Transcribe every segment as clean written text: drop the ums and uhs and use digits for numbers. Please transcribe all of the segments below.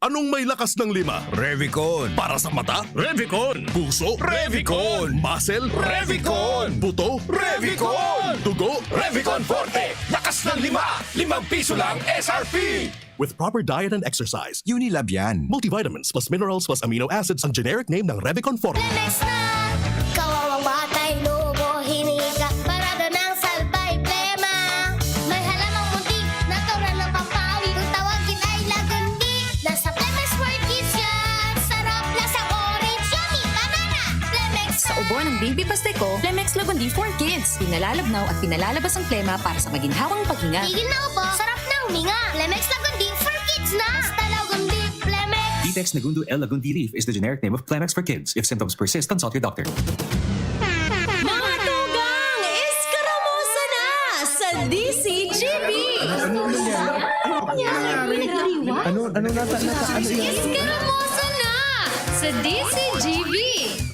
Anong may lakas ng 5? Revicon. Para sa mata? Revicon. Puso? Revicon. Muscle? Revicon. Buto? Revicon. Dugo? Revicon Forte. Lakas ng 5. 5 piso lang SRP. With proper diet and exercise, Unilab yan. multivitamins plus minerals plus amino acids ang generic name ng Revicon Forte. Lemex na, kawawang batay, lobo, hinika, parada ng salbay, plema. May halamang muntik, natural ng pampawi, kung tawagin ay lagundi. Nasa Lemex for Kids yan, sarap, lasang orange, yummy, banana, Lemex Sa ubo ng baby pasteco, Plemex Lagundi for Kids. Pinalalabnaw at pinalalabas ang plema para sa maginhawang paghinga. Tigil na upo, sarap na huminga. Lemex Lagundi for Kids na, basta Lagundi, Lemex. Detex Nagundu L. Lagundi Leaf is the generic name of Plemex for kids. If symptoms persist, consult your doctor. Mga tugang, iskaramusa na sa DZGB! Iskaramusa na sa DZGB!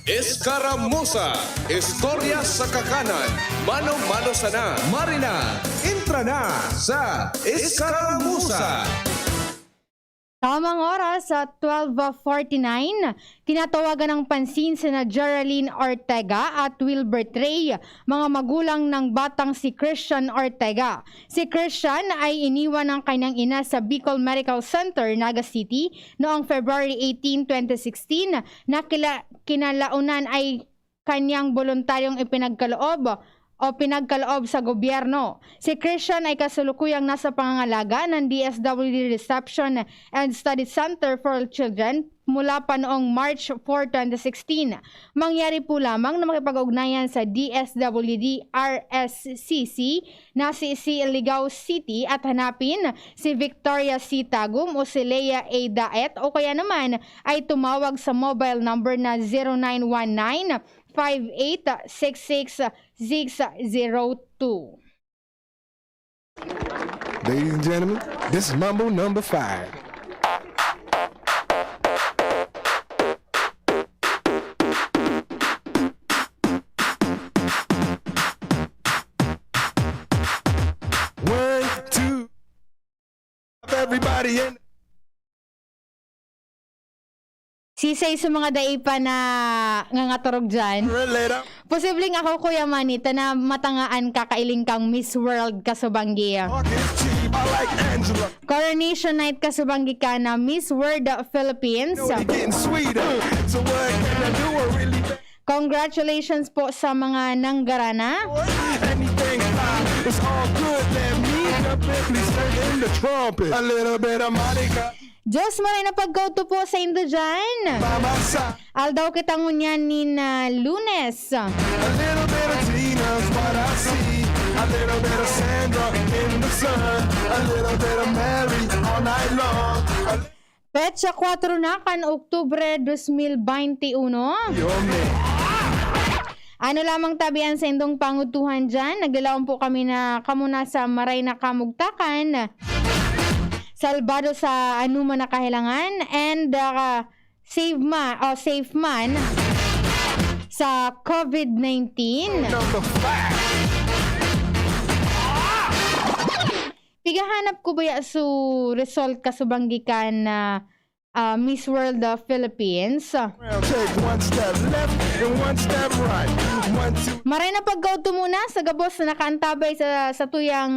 Iskaramusa, istorya sa kakanan, mano-mano sana, Marina, intra na sa Iskaramusa. Tamang oras sa 12:49, tinatawagan ng pansin sina Geraldine Ortega at Wilbert Ray, mga magulang ng batang si Christian Ortega. Si Christian ay iniwan ng kanyang ina sa Bicol Medical Center, Naga City noong February 18, 2016 na kinalaunan ay kanyang voluntaryong ipinagkaloob sa gobyerno. Si Christian ay kasalukuyang nasa pangangalaga ng DSWD Reception and Study Center for Children mula pa noong March 4, 2016. Mangyari po lamang na makipag-ugnayan sa DSWD RSCC na si Ligao City at hanapin si Victoria C. Tagum o si Leia A. Daet o kaya naman ay tumawag sa mobile number na 0919 5866-602. Ladies and gentlemen, this is Mambo number 5. One, two, everybody in. Sisay sa mga daipa na ngangaturog dyan. Later. Posibleng ako, Kuya Manita, na matangaan kakailing kang Miss World kasubanggi. I like Angela. Coronation night kasubanggi ka na Miss World Philippines. Know they getting sweeter. So what can I do? I really Congratulations po sa mga nanggarana. anything fly. It's all good. Let me jump in, please sing in the trumpet. A little bit of Monica Diyos maray na pagkauto po sa Indo dyan. by my side. Aldaw kita ngunyan ni na Lunes. A little bit of Tina's what I see. A little bit of Sandra in the sun. A little bit of Mary all night long. Petsa 4 na kan Oktubre 2021. Your man. Ano lamang tabian sa indong pangutuhan dyan? Naglalaon po kami na kamuna sa maray na kamugtakan. Salbado sa anuman na kahilangan and safe man sa COVID-19. Number 5. Pigahanap ko ba ya su result kasubanggikan na Miss World Philippines? Take one step left and one step right. One, two. Maray na pagkauto muna sa gabos na nakaantabay sa tuyang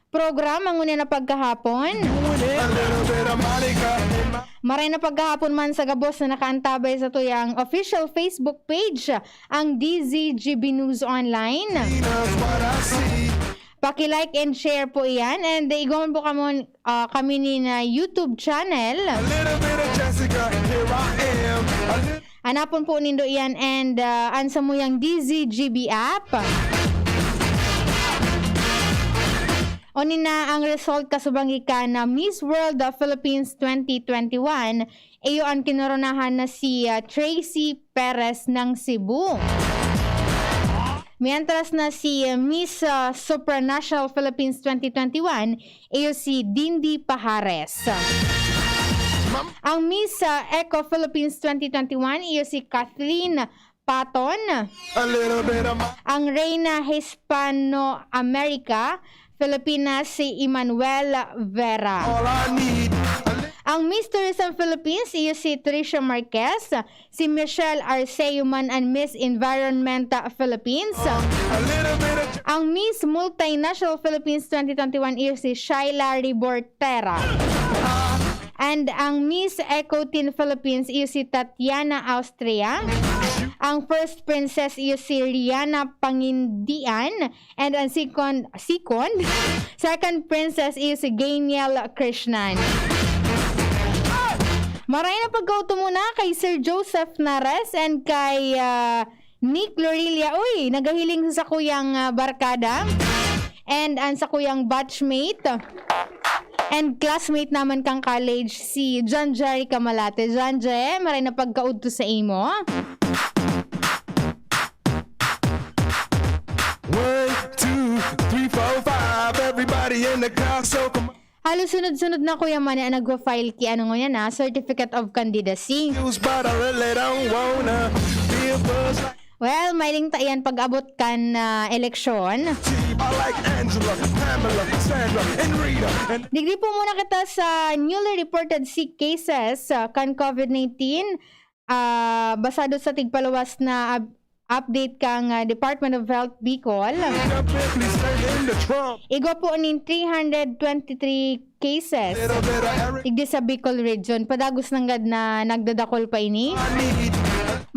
program ang una na pagkahapon. A little bit of Monica in my Maray na pagkahapon man sa gabos na nakaantabay sa tuyang official Facebook page ang DZGB News Online. Tina's what I see. Paki-like and share po iyan and igawin po kami ni na YouTube channel. A little bit of Jessica, here I am. A little Hanapon po nindo iyan and ansa mo yung DZGB app. O na ang result kasubanggikan na Miss World Philippines 2021 iyo ang kinoronahan na si Tracy Perez ng Cebu. Mientras na si Miss Supranational Philippines 2021 iyo si Dindy Pajares. Ang Miss Eco Philippines 2021 iyo si Kathleen Paton. a little bit of Ang Reina Hispano-America Pilipinas si Emmanuel Vera. all I need. A little Ang Miss Tourism Philippines iyo si Tricia Marquez, si Michelle Arceuman and Miss Environment Philippines. A little bit of Ang Miss Multinational Philippines 2021 iyo si Shaila Ribortera. And ang Miss Eco Teen Philippines iyo si Tatiana Austria. Ang First Princess iyo si Rihanna Pangindian. And ang second Princess iyo si Gainiel Krishnan. Maray na pagkauto muna kay Sir Joseph Nares and kay Nick Lorilia. Uy, nagahiling sa kuyang barkada. And sa kuyang batchmate. And classmate naman kang college, si John Jerry Kamalate. John Jerry, maray na pagkauto sa imo. 1, 2, 3, 4, 5. Everybody in the car, so come on. Halos sunod-sunod na Kuya Manny ang nagwa-file ki ano nga na, Certificate of Candidacy. But I really don't wanna be a buzz like Well, mailing tayan pag-abot kan eleksyon. I like Angela, Pamela, Sandra, and Rita. And Digdi po muna kita sa newly reported sick cases kan COVID-19. Basado sa tigpalawas na update kang Department of Health Bicol. please stand in the trunk. Igwa po nin 323 cases. Little bit of Eric Igdi sa Bicol region. Padagos nanggad na nagdadakol pa ini. I need.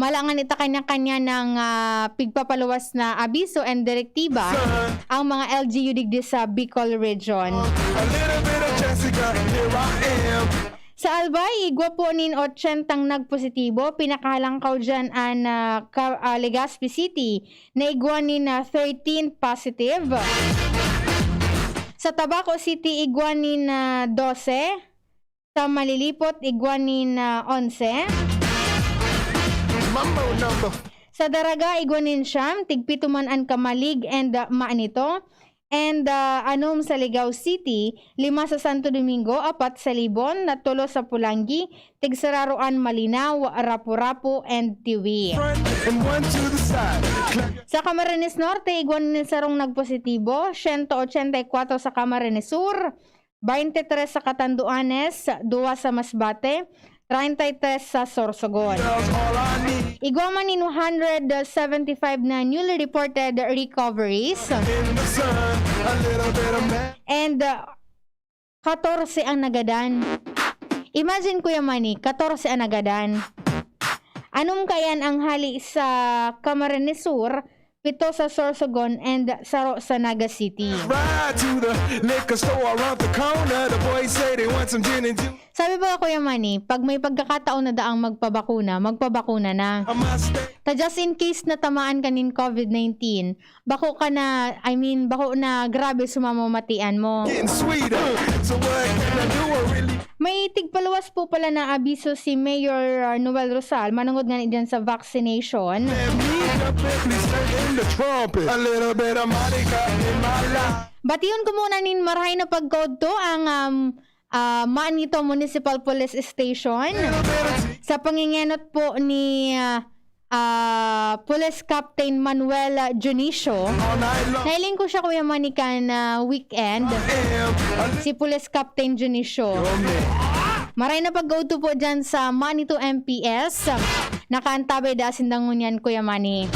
Malangan ita kanya-kanya ng pigpapaluwas na abiso and direktiba ang mga LGU digdi sa Bicol region. A little bit of Jessica, here I am. Sa Albay, igwa po nin 80 nagpositibo. Pinakahalangkaw dyan ang Legazpi City na igwa nin 13 positive. Sa Tabaco City, igwa nin 12. Sa Malilipot, igwa nin 11. Mambo number. Sa Daraga, igwanin siyam, tigpituman ang Kamalig and Maanito. And anom sa Ligao City, 5 sa Santo Domingo, 4 sa Libon, 3 sa Pulangi, Tigsararuan Malinaw, Rapu-Rapu, and Tiwi. Front and one to the side. Clap your Sa Camarines Norte, igwanin sarong nagpositibo, 184 sa Camarines Sur, 23 sa Catanduanes, 2 sa Masbate, 33 sa Sorsogon. girls, all I need Igwa nin 175 na newly reported recoveries. in the sun. A little bit of man. And 14 ang nagadan. Imagine Kuya Manny, 14 ang nagadan. Anong kayan ang hali sa Camarines Sur, 7 sa Sorsogon, and 0 sa Naga City. Ride to the liquor store around the corner. The boys say they want some gin and juice. Sabi ba Kuya Manny, pag may pagkakataon na daang magpabakuna na. I must stay. Ta just in case na tamaan ka nin COVID-19, bako na grabe sumamamatian mo. Getting sweeter. So what can I do? I really May tigpalawas po pala na abiso si Mayor Noel Rosal, manungod nga dyan sa vaccination. let me jump in. Please stand in the trumpet. A little bit of Monica in my life. Batiyon ko muna nin marahay na pagkod to ang Maanito Municipal Police Station Little bit of tea. sa pangingenot po ni Police Captain Manuel Junicio. All night long. Nailing ko siya Kuya Manikan weekend. Am a Si Police Captain Junicio. Maray na pag-go-to po dyan sa Manito MPS. Nakaantabay da sindangunyan Kuya Mani.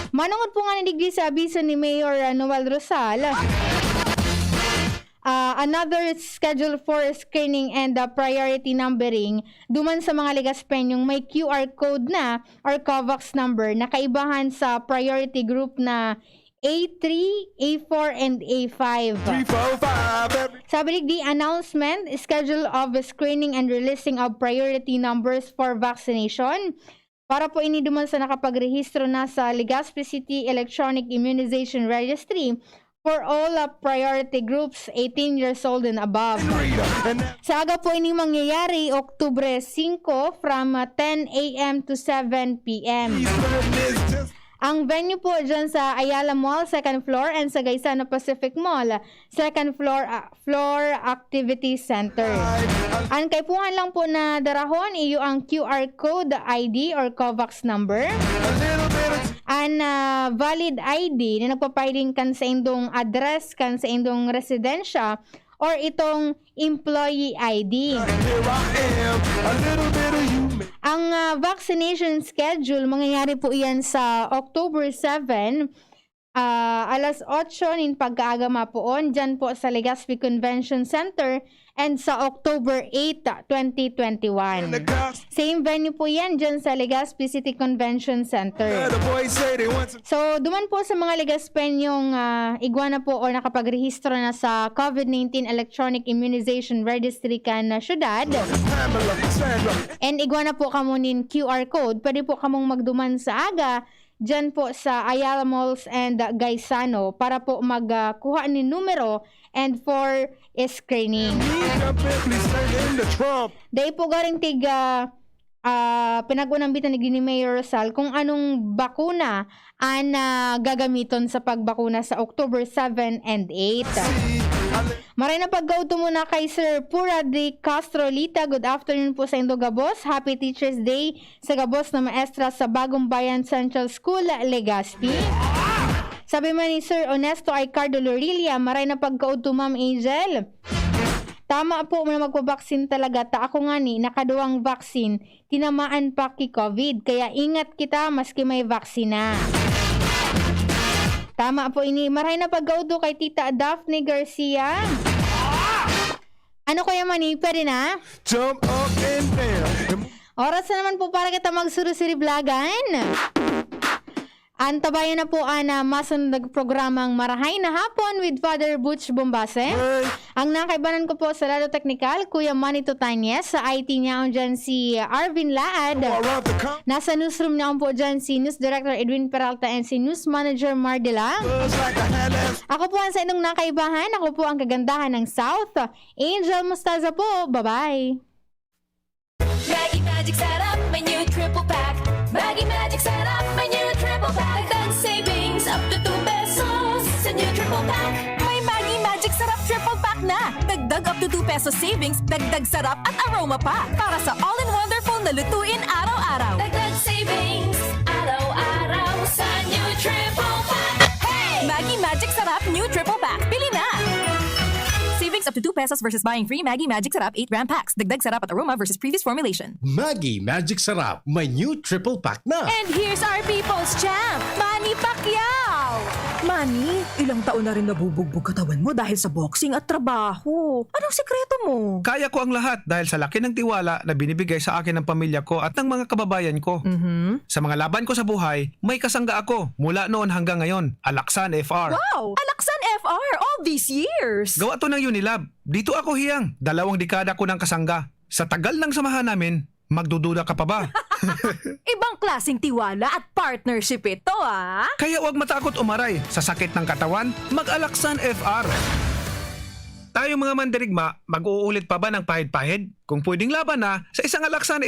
Manungod po nga nadigdi sa abiso ni Mayor Noel Rosal. Another schedule for screening and priority numbering duman sa mga Legaspenyong may QR code na or COVAX number na kaibahan sa priority group na A3, A4, and A5. 3, 4, 5. Sabi di announcement, schedule of screening and releasing of priority numbers for vaccination. Para po ini duman sa nakapagrehistro na sa Legazpi City Electronic Immunization Registry for all priority groups 18 years old and above. And Sa aga po ini mangyayari Oktubre 5 from 10 a.m. to 7 p.m. is just Ang venue po dyan sa Ayala Mall, 2nd floor, and sa Gaisano Pacific Mall, 2nd floor Activity Center. Ang kaipuhan lang po na darahon, iyo ang QR code, ID, or COVAX number. a little bit of tea. An valid ID na nagpapiling kan sa indong address, kan sa indong residensya, or itong employee ID. Here I am, a little bit of you. Ang vaccination schedule, mangyayari po yan sa October 7, alas 8 nin pagkaagama poon, dyan po sa Legazpi Convention Center, and sa October 8, 2021. Same venue po yan dyan sa Legazpi City Convention Center. The boys say they want some. So, duman po sa mga Legazpenyong iguana po o nakapagrehistro na sa COVID-19 Electronic Immunization Registry kan na syudad. Pamela, Sandra. And iguana po kamunin QR code. Pwede po kamong magduman sa aga dyan po sa Ayala Malls and Gaisano para po magkuha ni numero and for screening. Jump in, please turn in the Trump. Day po garing tiga pinag-unang bitan ni Mayor Rosal kung anong bakuna ang gagamiton sa pagbakuna sa October 7 and 8. Maray na pag-go muna kay Sir Pura de Castrolita. Good afternoon po sa Indo Gabos. Happy Teacher's Day sa Gabos na maestra sa Bagong Bayan Central School, Legazpi. Sabi man ni Sir Honesto Aicardo Lorilia, maray na pag-go Ma'am Angel. Tama po na magpabaksin talaga. Ta ako nga ni, nakaduwang vaksin, tinamaan pa ki COVID. Kaya ingat kita maski may vaksina. Tama po ini. Maray na pag-gaudo kay Tita Daphne Garcia. Ano kaya mani? Pwede na? Jump up and down. Oras na naman po para kita magsurusiriblagan. Antabayan na po ang masunod programang Marahay na Hapon with Father Butch Bombase. Ang nakaibanan ko po sa Lado Technical, Kuya Manny Tutanyes. Sa IT niya dyan si Arvin Laad. Nasa newsroom niya po dyan si News Director Edwin Peralta and si News Manager Mardela. Ako po ang sa inyong nakaibahan. Ako po ang kagandahan ng South. Angel Mustaza po. Bye-bye. Maggie Magic Sarap, my new triple pack. Maggie Magic Sarap, my new triple pack. Dagdag savings up to 2 pesos sa new triple pack. May Maggie Magic Sarap triple pack na. Dagdag up to 2 pesos savings, dagdag sarap at aroma pa. Para sa all-in-wonderful na lutuin araw-araw. Dagdag savings, araw-araw sa new triple pack. Hey! Maggie Magic Sarap, new triple pack. Pili na! Savings up to 2 pesos versus buying free Maggie Magic Sarap 8-gram packs. Dagdag sarap at aroma versus previous formulation. Maggie Magic Sarap, may new triple pack na. And here's our people's champ, Manny Pacquiao! Manny, ilang taon na rin nabubugbog katawan mo dahil sa boxing at trabaho. Anong sekreto mo? Kaya ko ang lahat dahil sa laki ng tiwala na binibigay sa akin ng pamilya ko at ng mga kababayan ko. Sa mga laban ko sa buhay, may kasangga ako mula noon hanggang ngayon. Alaksan FR. Wow! Alaksan FR all these years! Gawa to ng Unilab. Dito ako hiyang. 2 dekada ko ng kasangga. Sa tagal ng samahan namin, magdududa ka pa ba? Ibang klaseng tiwala at partnership ito, ah! Kaya huwag matakot umaray. Sa sakit ng katawan, mag-Alaksan FR. Tayo mga mandirigma, mag-uulit pa ba ng pahid-pahid? Kung pwedeng laban na, sa isang Alaksan